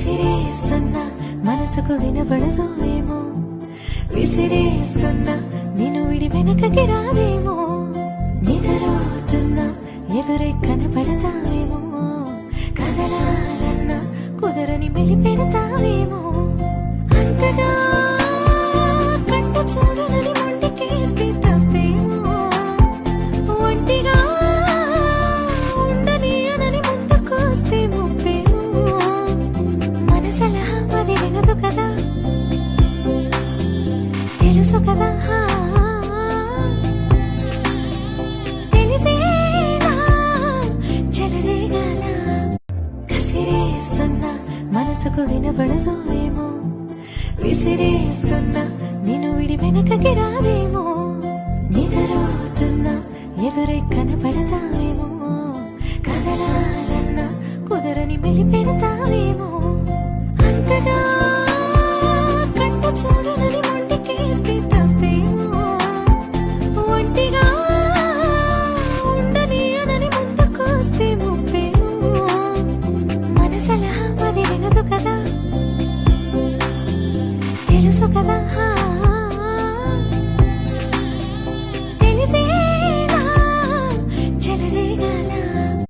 విసిరేస్తున్నా మనసుకు వినబడదో ఏమో, విసిరేస్తున్నా నిన్ను విడి వెనకకి రాదేమో, నిద్రపోతున్నా ఎదురే కనపడతావేమో, కదలాలన్నా కుదరని మెలిపెడతావేమో, అంతగా కంట చూడనని మొండికేస్తే తప్పేమో, ఒంటిగా ఉండనీయనని ముందుకొస్తే ముప్పేమో, మనసలా అది వినదు కదా, తెలుసు కదా, తెలిసేనా చెలరేగాల, కసిరేస్తున్నా మనసుకు వినబడదో ఏమో, విసిరేస్తున్నా నిన్ను విడి వెనకకి రాదేమో, నిద్రపోతున్నా ఎదురే కనపడతావేమో, కదలాలన్నా కుదరని మెలిపెడతావేమో.